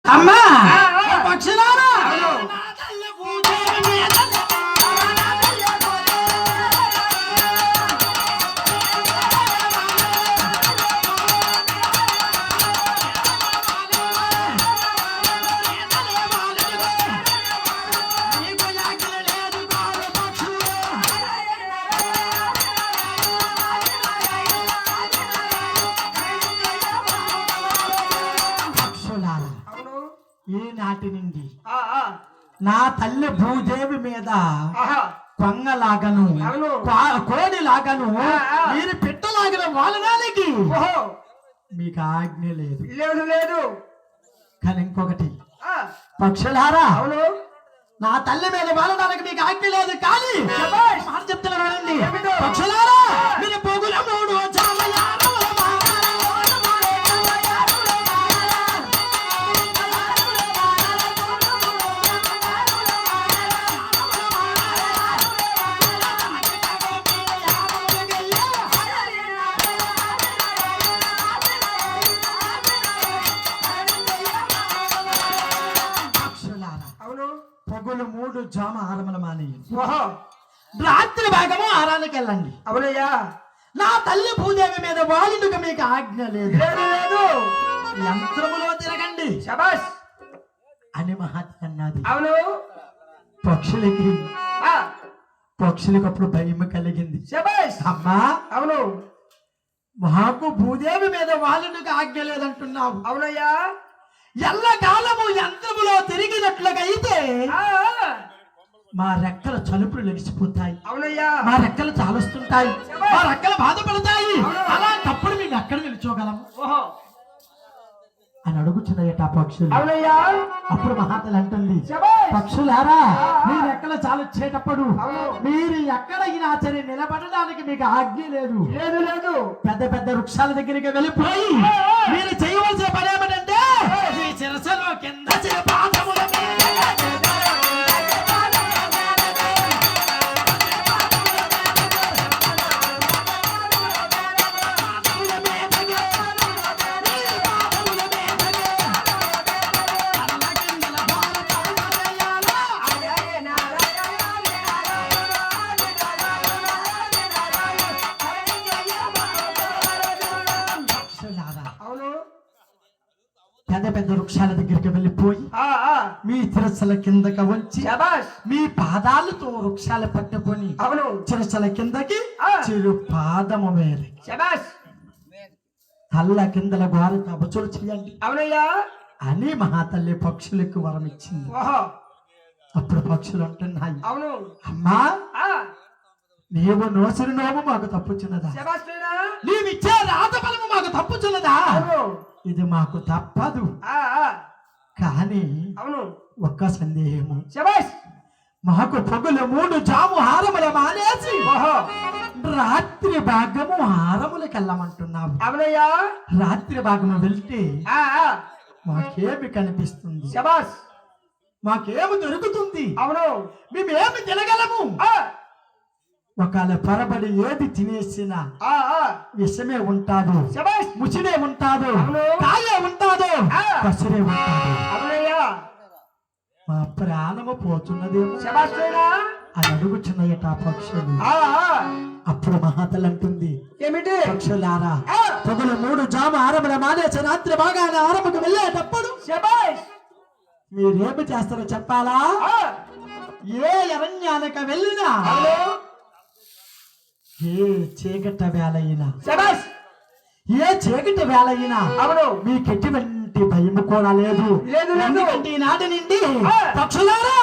అమ్మా పక్షులారా ఈనాటి నుండి నా తల్లి భూదేవి మీద కొంగలాగను కోడిలాగను మీరు పెట్టలాగిన వాళ్ళడానికి మీకు ఆజ్ఞ లేదు లేదు లేదు. కానీ ఇంకొకటి పక్షులారా నా తల్లి మీద వాళ్ళడానికి మీకు ఆజ్ఞ లేదు కానీ మాట చెప్తున్నానండి పక్షులారా మీరు పొగుల మూడు పొగులు మూడు జామ ఆరమల మాని రాత్రి భాగము ఆరానికి వెళ్ళండి. అవునయ్యా. నా తల్లి భూదేవి మీద వాళ్ళుగా మీకు ఆజ్ఞ లేదు లేదు. యంత్రములో తిరగండి శబాష్ అని మహాత్మ అన్నది. అవును. పక్షులకు అప్పుడు భయం కలిగింది. శబాష్ అమ్మా అవును. మాకు భూదేవి మీద వాళ్ళుగా ఆజ్ఞ లేదంటున్నావు. అవునయ్యా. ఎల్లకాలము యంత్రములో తిరిగినట్లుగా అయితే మా రెక్కల చలుపులు లెగిసిపోతాయి. అవునయ్యా. మా రెక్కలు చాలుస్తుంటాయి, మా రెక్కలు బాధపడతాయి. అలాంటప్పుడు మేము ఎక్కడ నిల్చోగలము అని అడుగుతున్నాయట పక్షులు. అవునయ్యా. అప్పుడు మహాతలు అంటుంది పక్షులారా మీ రెక్కలు చాలొచ్చేటప్పుడు మీరు ఎక్కడైనా సరే నిలబడడానికి మీకు ఆజ్ఞ లేదు లేదు లేదు. పెద్ద పెద్ద వృక్షాల దగ్గరికి వెళ్ళిపోయి మీరు చేయవలసిన పని ఏమిటంటే మీ శిరస్సులో కింద పాదముల పెద్ద పెద్ద వృక్షాల దగ్గరికి వెళ్ళిపోయి మీ చిరసల కిందకి వచ్చి మీ పాదాలతో వృక్షాలు పట్టుకొని చిరసల కిందకి చిరు పాదము వేరే తల్ల కిందల గోర తబచులు చేయండి అవునయ్యా అని మహాతల్లి పక్షులకు వరం ఇచ్చింది. అప్పుడు పక్షులు అంటున్నాయి అవును అమ్మా నీవు నోసిరి నోము మాకు తప్పుచున్నదా, నీవిచ్చే రాత బలము మాకు తప్పుచున్నదా, ఇది మాకు తప్పదు. కానీ అవును ఒక్క సందేహము మాకు పొగులు మూడు జాము హారముల మానేసి రాత్రి భాగము హారములకు వెళ్ళమంటున్నావు. అవునయ్యా. రాత్రి భాగము వెళ్తే మాకేమి కనిపిస్తుంది, మాకేమి దొరుకుతుంది, అవును మేమేమి తినగలము. ఒకవేళ పొరబడి ఏది తినేసినా విషమే ఉంటాడు, ముచినే ఉంటాడు, కాయే ఉంటాడు, పసురే ఉంటాడు. మా ప్రాణము పోతున్నదేమో అని అడుగుచున్నాయట పక్షులు. అప్పుడు మహాతలు అంటుంది ఏమిటి పక్షులారా పొగలు మూడు జామ ఆరముల మానేసి రాత్రి బాగానే ఆరముకు వెళ్ళేటప్పుడు మీరేమి చేస్తారో చెప్పాలా. ఏ అరణ్యానికి వెళ్ళినా ఏ చీకటి వేళ అయినా ఏ చీకటి వేళ అయినా మీకు ఎటువంటి భయం కూడా లేదు. ఎందుకంటే ఈనాటి నుండి పక్షులారా